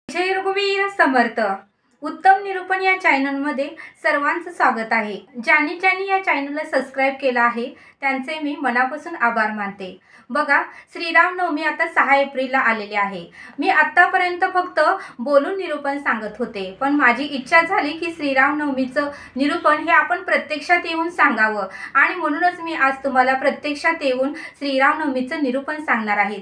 जय रघुवीर समर्थ। उत्तम निरूपण या चॅनलमध्ये सर्वांचं स्वागत आहे। ज्यांनी या चॅनलला सबस्क्राइब केलं आहे त्यांचे मी मनापासून आभार मानते। बघा, श्रीरामनवमी आता 6 एप्रिलला आलेली आहे। मी आतापर्यंत फक्त बोलून निरूपण सांगत होते, पण माझी इच्छा झाली की श्रीरामनवमीचं निरूपण हे आपण प्रत्यक्षात येऊन सांगावं आणि म्हणूनच मी आज तुम्हाला प्रत्यक्षात येऊन श्रीरामनवमीचं निरूपण सांगणार आहे।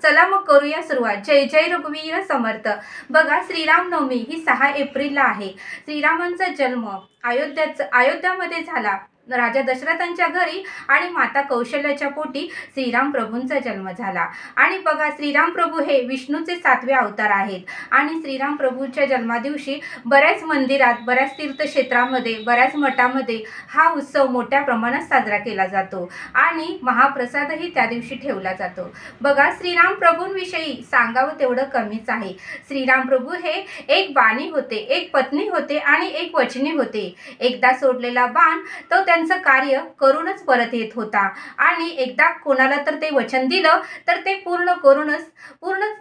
चला मग करूया सुरुवात। जय जय रघुवीर समर्थ। बघा, श्रीरामनवमी ही 6 एप्रिलला आहे। श्रीरामांचा जन्म अयोध्यामध्ये झाला। राजा दशरथांच्या घरी आणि माता कौशल्याच्या पोटी श्रीराम प्रभूंचा जन्म झाला। आणि बघा, श्रीराम प्रभू हे विष्णूचे 7वे अवतार आहेत आणि श्रीराम प्रभूच्या जन्मादिवशी बऱ्याच मंदिरात, बऱ्याच तीर्थक्षेत्रामध्ये, बऱ्याच मठामध्ये हा उत्सव मोठ्या प्रमाणात साजरा केला जातो आणि महाप्रसादही त्या दिवशी ठेवला जातो। बघा, श्रीराम प्रभूंविषयी सांगावं तेवढं कमीच आहे। श्रीराम प्रभू हे एक बाणी होते, एक पत्नी होते आणि एक वचनी होते। एकदा सोडलेला बाण तो त्यांचं कार्य करूनच परत येत होता आणि एकदा कोणाला तर ते वचन दिलं तर ते पूर्णच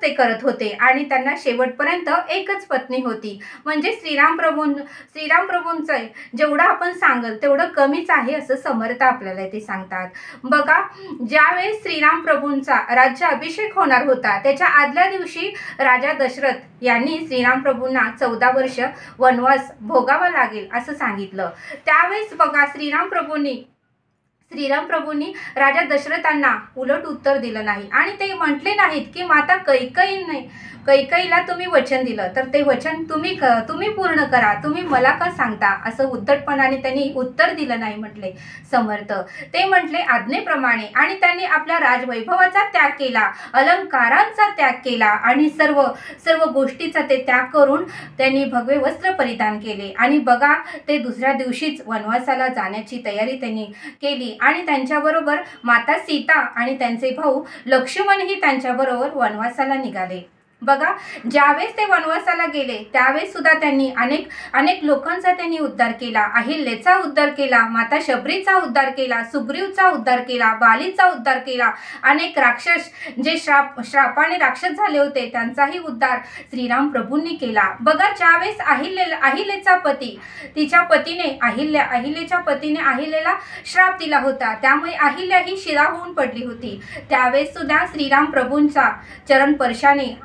ते करत होते आणि त्यांना शेवटपर्यंत एकच पत्नी होती। म्हणजे श्रीराम प्रभूंचं जेवढं आपण सांगल तेवढं कमीच आहे असं समर्थ आपल्याला ते सांगतात। बघा, ज्यावेळेस श्रीराम प्रभूंचा राज्याभिषेक होणार होता त्याच्या आदल्या दिवशी राजा दशरथ यांनी श्रीराम प्रभूंना 14 वर्ष वनवास भोगावा लागेल असं सांगितलं। त्यावेळेस बघा, श्रीराम प्रभूंनी राजा दशरथांना उलट उत्तर दिलं नाही आणि ते म्हटले नाहीत की माता कैकेयीला तुम्ही वचन दिलं तर ते वचन तुम्ही पूर्ण करा, तुम्ही मला का सांगता, असं उद्धटपणाने त्यांनी उत्तर दिलं नाही म्हटले समर्थ। ते म्हटले आज्ञेप्रमाणे आणि त्यांनी आपल्या राजवैभवाचा त्याग केला, अलंकारांचा त्याग केला आणि सर्व गोष्टीचा ते त्याग करून त्यांनी भगवे वस्त्र परिधान केले आणि बघा, ते दुसऱ्या दिवशीच वनवासाला जाण्याची तयारी त्यांनी केली आणि त्यांच्याबरोबर माता सीता आणि त्यांचे भाऊ लक्ष्मणही त्यांच्याबरोबर वनवासाला निघाले। बघा, ज्यावेळेस ते वनवासाला गेले त्यावेळेस सुद्धा त्यांनी अनेक लोकांचा त्यांनी उद्धार केला। अहिल्याचा उद्धार केला, माता शबरीचा उद्धार केला, सुग्रीवचा उद्धार केला, बालीचा उद्धार केला। अनेक राक्षस जे श्रापाने राक्षस झाले होते त्यांचाही उद्धार श्रीराम प्रभूंनी केला। बघा, ज्यावेळेस अहिल्याचा पती तिच्या पतीने अहिल्याच्या पतीने अहिल्याला श्राप दिला होता, त्यामुळे अहिल्या ही शिळा होऊन पडली होती। त्यावेळेस सुद्धा श्रीराम प्रभूंचा चरण स्पर्शाने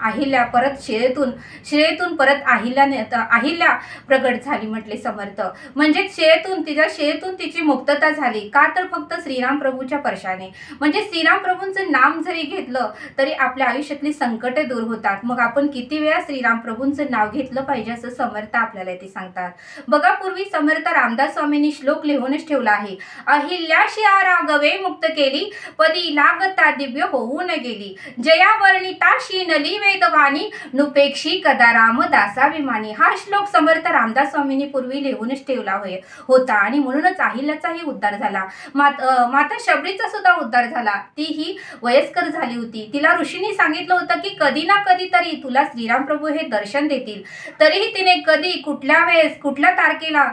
परत शिळेतून परत अहिल्या प्रगट झाली म्हटले समर्थ। म्हणजे शिळेतून तिची मुक्तता झाली का तर फक्त श्रीराम प्रभूच्या स्पर्शाने। म्हणजे श्रीराम प्रभूंचं नाम जरी घेतलं तरी आपल्या आयुष्यातली संकटे दूर होतात। मग आपण किती वेळा श्रीराम प्रभूंचं नाव घेतलं पाहिजे असं समर्थ आपल्याला ते सांगतात। बघा, पूर्वी समर्थ रामदास स्वामींनी श्लोक लिहूनच ठेवला आहे। अहिल्याशी राघवे मुक्त केली, पदी लागता दिव्य होऊन गेली, जया वर्णिताशी नली वेदवाणी, नुपेक्षी कदा रामदासाभिमानी। हा श्लोक समर्थ रामदास स्वामींनी पूर्वी लिहूनच ठेवला होता आणि म्हणूनच अहिल्याचाही उद्धार झाला। माता शबरीचा सुद्धा उद्धार झाला। ती ही वयस्कर झाली होती, तिला ऋषींनी सांगितलं होतं की कधी ना कधी तरी तुला श्रीराम प्रभू हे दर्शन देतील, तरीही तिने कधी, कुठल्या वेळेस, कुठल्या तारखेला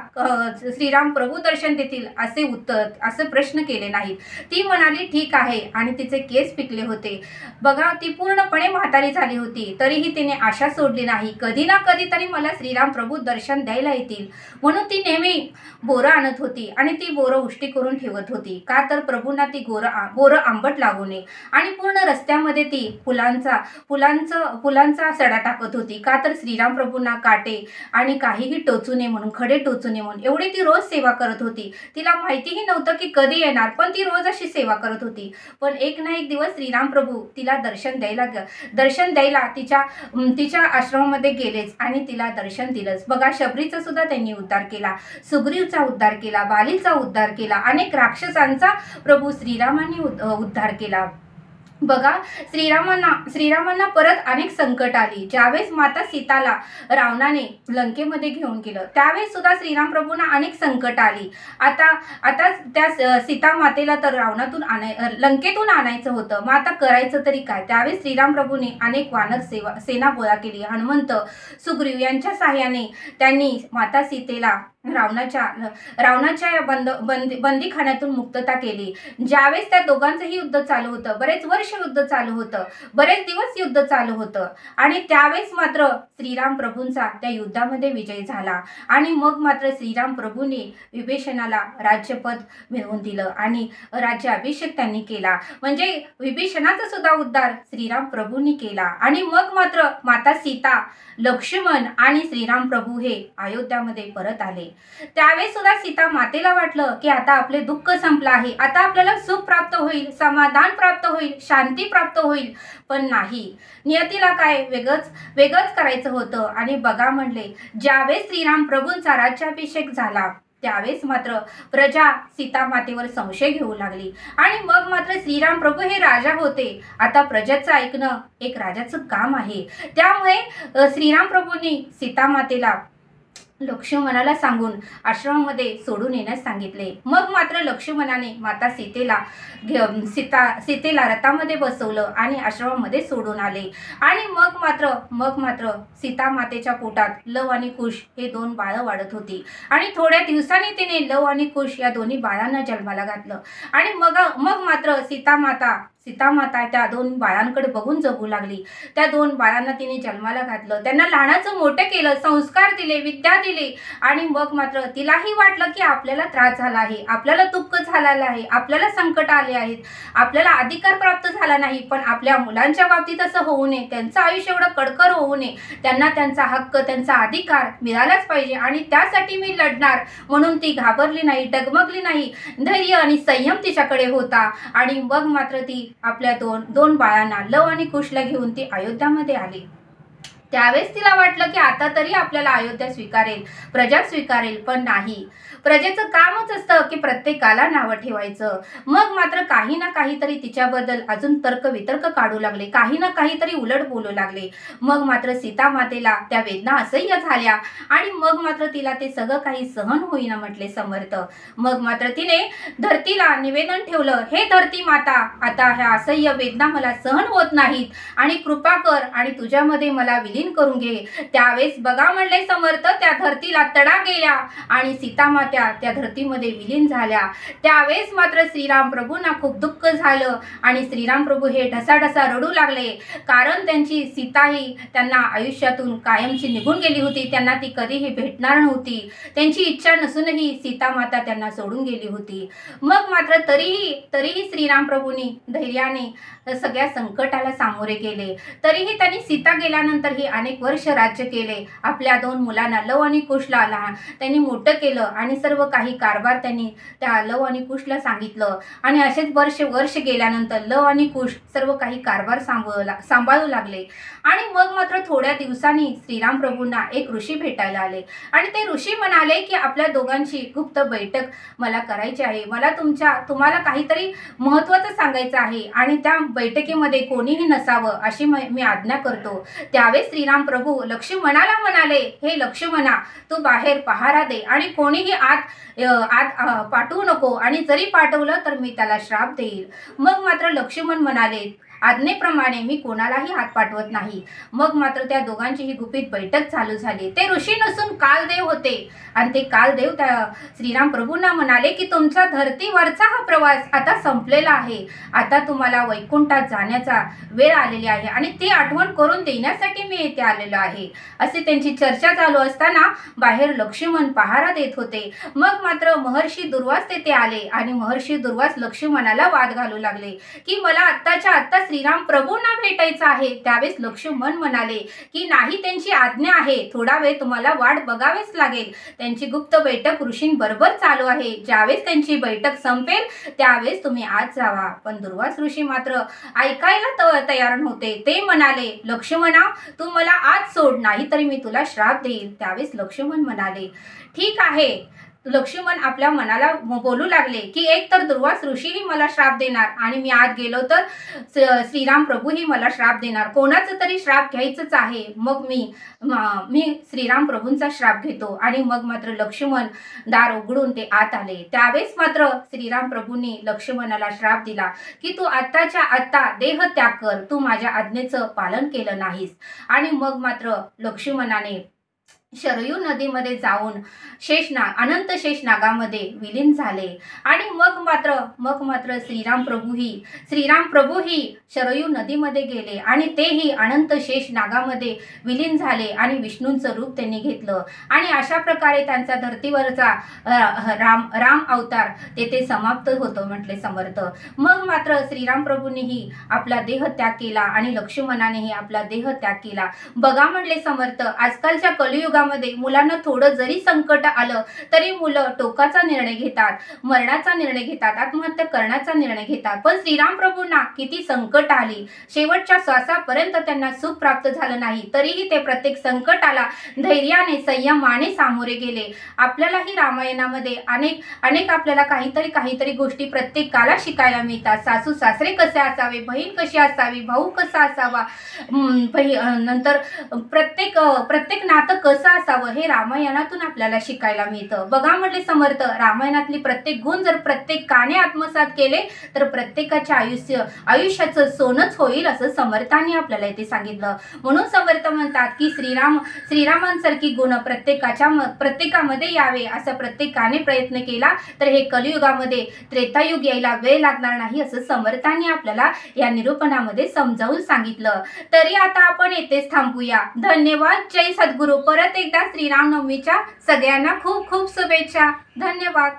श्रीराम प्रभू दर्शन देतील असे प्रश्न केले नाहीत। ती म्हणाली ठीक आहे आणि तिचे केस पिकले होते। बघा, ती पूर्णपणे म्हातारी झाली होती तरीही तिने आशा सोडली नाही, कधी ना कधी तरी मला श्रीराम प्रभू दर्शन द्यायला येतील। म्हणून ती नेहमी बोरं आणत होती आणि ती बोरं उष्टी करून ठेवत होती का तर प्रभूंना ती बोरं आंबट लागू नये। आणि पूर्ण रस्त्यामध्ये ती फुलांचा सडा टाकत होती का तर श्रीराम प्रभूंना काटे आणि काहीही टोचू नये म्हणून, खडे टोचू नये म्हणून। एवढी ती रोज सेवा करत होती। तिला माहितीही नव्हतं की कधी येणार, पण ती रोज अशी सेवा करत होती। पण एक ना एक दिवस श्रीराम प्रभू तिला दर्शन द्यायला तिच्या आश्रमामध्ये गेलेच आणि तिला दर्शन दिलंच। बघा, शबरीचा सुद्धा त्यांनी उद्धार केला, सुग्रीवचा उद्धार केला, बालीचा उद्धार केला, अनेक राक्षसांचा प्रभू श्रीरामांनी उद्धार केला। बघा, श्रीरामांना परत अनेक संकट आली। ज्यावेळेस माता सीताला रावणाने लंकेमध्ये घेऊन गेलं त्यावेळेस सुद्धा श्रीराम प्रभूंना अनेक संकट आली। आता त्या सीता मातेला तर लंकेतून आणायचं होतं, मग आता करायचं तरी काय। त्यावेळेस श्रीराम प्रभूंनी अनेक वानर सेना गोळा केली। हनुमंत, सुग्रीव यांच्या साहाय्याने त्यांनी माता सीतेला रावणाच्या या बंदीखान्यातून मुक्तता केली। ज्यावेळेस त्या दोघांचंही युद्ध चालू होतं, बरेच वर्ष युद्ध चालू होतं, बरेच दिवस युद्ध चालू होतं आणि त्यावेळेस मात्र श्रीराम प्रभूंचा त्या युद्धामध्ये विजय झाला आणि मग मात्र श्रीराम प्रभूंनी विभीषणाला राज्यपद मिळवून दिलं आणि राज्याभिषेक त्यांनी केला। म्हणजे विभीषणाचा सुद्धा उद्धार श्रीराम प्रभूंनी केला आणि मग मात्र माता सीता, लक्ष्मण आणि श्रीराम प्रभू हे अयोध्यामध्ये परत आले। त्यावेळेस सुद्धा सीता मातेला वाटलं की आता आपले दुःख संपलं आहे, आता आपल्याला सुख प्राप्त होईल, समाधान प्राप्त होईल, शांती प्राप्त होईल, पण नाही, नियतीला काय वेगळंच करायचं होतं। आणि बघा म्हणले, ज्यावेळेस श्रीराम प्रभूंचा राज्याभिषेक झाला त्यावेळेस मात्र प्रजा सीता मातेवर संशय घेऊ लागली आणि मग मात्र श्रीराम प्रभू हे राजा होते। आता प्रजेचं ऐकणं एक राजाचं काम आहे। त्यामुळे श्रीराम प्रभूंनी सीता मातेला लक्ष्मणाला सांगून आश्रमामध्ये सोडून येण्यास सांगितले। मग मात्र लक्ष्मणाने माता सीतेला रथामध्ये बसवलं आणि आश्रमामध्ये सोडून आले आणि मग मात्र सीता मातेच्या पोटात लव आणि कुश हे दोन बाळं वाढत होती आणि थोड्या दिवसांनी तिने लव आणि कुश या दोन्ही बाळांना जन्माला घातलं आणि मग मात्र सीता माता त्या दोन बाळांकडे बघून जगू लागली। त्या दोन बाळांना तिने जन्माला घातलं, त्यांना लहानाचं मोठं केलं, संस्कार दिले, विद्या दिली आणि मग मात्र तिलाही वाटलं की आपल्याला त्रास झाला आहे, आपल्याला दुःख झालेलं आहे, आपल्याला संकट आले आहेत, आपल्याला अधिकार प्राप्त झाला नाही, पण आपल्या मुलांच्या बाबतीत असं होऊ नये, त्यांचं आयुष्य एवढं कडकर होऊ नये, त्यांना त्यांचा हक्क, त्यांचा अधिकार मिळालाच पाहिजे आणि त्यासाठी मी लढणार। म्हणून ती घाबरली नाही, डगमगली नाही, धैर्य आणि संयम तिच्याकडे होता आणि मग मात्र ती आपल्या दोन बाळांना लव आणि कुशला घेऊन ती अयोध्यामध्ये आली। त्यावेळेस तिला वाटलं की आता तरी आपल्याला अयोध्या स्वीकारेल, प्रजा स्वीकारेल, पण नाही, प्रजेचं कामच असतं की प्रत्येकाला नावं ठेवायचं। मग मात्र काही ना काहीतरी तिच्याबद्दल अजून तर्कवितर्क काढू लागले, काही ना काहीतरी उलट बोलू लागले। मग मात्र सीता मातेला त्या वेदना असह्य झाल्या आणि मग मात्र तिला ते सगळं काही सहन होईना म्हटले समर्थ। मग मात्र तिने धरतीला निवेदन ठेवलं, हे धरती माता, आता ह्या असह्य वेदना मला सहन होत नाहीत आणि कृपा कर आणि तुझ्यामध्ये मला विलीन करून घे। त्यावेळेस बघा म्हणले समर्थ, त्या धरतीला तडा गेल्या आणि सीता माता त्या धरतीमध्ये विलीन झाल्या। त्यावेळेस मात्र श्रीराम प्रभूंना खूप दुःख झालं आणि श्रीराम प्रभू हे ढसाढसा रडू लागले, कारण त्यांची सीताही त्यांना आयुष्यातून कायमची निघून गेली होती, त्यांना ती कधीही भेटणार नव्हती, त्यांची इच्छा नसूनही सीता माता त्यांना सोडून गेली होती। मग मात्र तरीही श्रीराम प्रभूंनी धैर्याने सगळ्या संकटाला सामोरे गेले। तरीही त्यांनी सीता गेल्यानंतर ही अनेक वर्ष राज्य केले, आपल्या दोन मुलांना लव आणि कुशला त्यांनी मोठं केलं आणि सर्व काही कारभार त्यांनी त्या लव आणि कुशला सांगितलं आणि असेच वर्ष गेल्यानंतर लव आणि कुश सर्व काही कारभार सांभाळू लागले आणि मग मात्र थोड्या दिवसांनी श्रीराम प्रभूंना एक ऋषी भेटायला आले आणि ते ऋषी म्हणाले की आपल्या दोघांची गुप्त बैठक मला करायची आहे, मला तुम्हाला काहीतरी महत्त्वाचं सांगायचं आहे आणि त्या बैठकीमध्ये कोणीही नसावं अशी मी आज्ञा करतो। त्यावेळेस श्रीराम प्रभू लक्ष्मणाला म्हणाले, हे लक्ष्मणा, तू बाहेर पहारा दे आणि कोणीही आत पाठवू नको आणि जरी पाठवलं तर मी त्याला श्राप देईल। मग मात्र लक्ष्मण म्हणाले, आज्ञेप्रमाणे मी कोणालाही हात पाठवत नाही। मग मात्र त्या दोघांची ही गुपित बैठक चालू झाली। ते ऋषी नसून कालदेव होते आणि ते कालदेव त्या श्रीराम प्रभूंना म्हणाले की तुमचा धरतीवरचा हा प्रवास आता संपलेला आहे, आता तुम्हाला वैकुंठात जाण्याचा वेळ आलेली आहे आणि ती आठवण करून देण्यासाठी मी येथे आलेलो आहे। असे त्यांची चर्चा चालू असताना बाहेर लक्ष्मण पहारा देत होते। मग मात्र महर्षी दुर्वास तेथे आले आणि महर्षी दुर्वास लक्ष्मणाला वाद घालू लागले की मला आत्ताच्या आत्ता श्रीराम प्रभूंना भेटायचं आहे। त्यावेळेस लक्ष्मण म्हणाले की नाही, त्यांची आज्ञा आहे, थोडा वेळ तुम्हाला वाट बघावेच लागेल, त्यांची गुप्त बैठक ऋषींबरोबर चालू आहे, ज्यावेळेस त्यांची बैठक संपेल त्यावेळेस तुम्ही आज जावा। पण दुर्वास ऋषी मात्र ऐकायला तयार नव्हते। ते म्हणाले, लक्ष्मणा, तू मला आज सोड, नाही तरी मी तुला श्राप देईल। त्यावेळेस लक्ष्मण म्हणाले, ठीक आहे। लक्ष्मण आपल्या मनाला बोलू लागले की एक तर दुर्वास ऋषीही मला श्राप देणार आणि मी आत गेलो तर श्रीराम प्रभूही मला श्राप देणार, कोणाचा तरी श्राप घ्यायचंच आहे। मग मी श्रीराम प्रभूंचा श्राप घेतो आणि मग मात्र लक्ष्मण दार उघडून ते आत आले। त्यावेळेस मात्र श्रीराम प्रभूंनी लक्ष्मणाला श्राप दिला की तू आत्ताच्या आत्ता देह त्याग कर, तू माझ्या आज्ञेचं पालन केलं नाहीस। आणि मग मात्र लक्ष्मणाने शरयू नदीमध्ये जाऊन अनंत शेषनागामध्ये विलीन झाले। आणि मग मात्र श्रीराम प्रभूही शरयू नदीमध्ये गेले आणि तेही अनंत शेषनागामध्ये विलीन झाले आणि विष्णूंचं रूप त्यांनी घेतलं। आणि अशा प्रकारे त्यांचा धर्तीवरचा राम अवतार तेथे समाप्त होतो म्हटले समर्थ। मग मात्र श्रीराम प्रभूंनीही आपला देह त्याग केला आणि लक्ष्मणानेही आपला देह त्याग केला। बघा म्हटले समर्थ, आजकालच्या कलियुगामध्ये मुलांना थोडं जरी संकट आलं तरी मुलं टोकाचा निर्णय घेतात, मरणाचा निर्णय घेतात, आत्महत्या करण्याचा निर्णय घेतात। पण श्रीराम प्रभूंना किती संकट आली, शेवटच्या श्वासापर्यंत त्यांना सुख प्राप्त झालं नाही, तरीही ते प्रत्येक संकटाला धैर्याने संयमाने सामोरे गेले। आपल्यालाही रामायणामध्ये अनेक आपल्याला काहीतरी गोष्टी प्रत्येकाला शिकायला मिळतात। सासू सासरे कसे असावे, बहीण कशी असावी, भाऊ कसा असावा, नंतर प्रत्येक नातं कसं असावं हे रामायणातून आपल्याला शिकायला मिळतं। बघा म्हटले समर्थ, रामायणातली प्रत्येक गुण जर प्रत्येकाने आत्मसात केले तर प्रत्येकाच्या आयुष्याचं सोनच होईल असं समर्थांनी आपल्याला इथे सांगितलं। म्हणून समर्थ म्हणतात की श्रीरामांसारखी गुण प्रत्येकामध्ये यावे असं प्रत्येकाने प्रयत्न केला तर हे कलियुगामध्ये त्रेतायुग यायला वेळ लागणार नाही असं समर्थांनी आपल्याला या निरूपणामध्ये समजावून सांगितलं। तरी आता आपण येथेच थांबूया। धन्यवाद। जय सद्गुरू। परत एकदा श्रीरामनवमीच्या सगळ्यांना खूप खूप शुभेच्छा। धन्यवाद।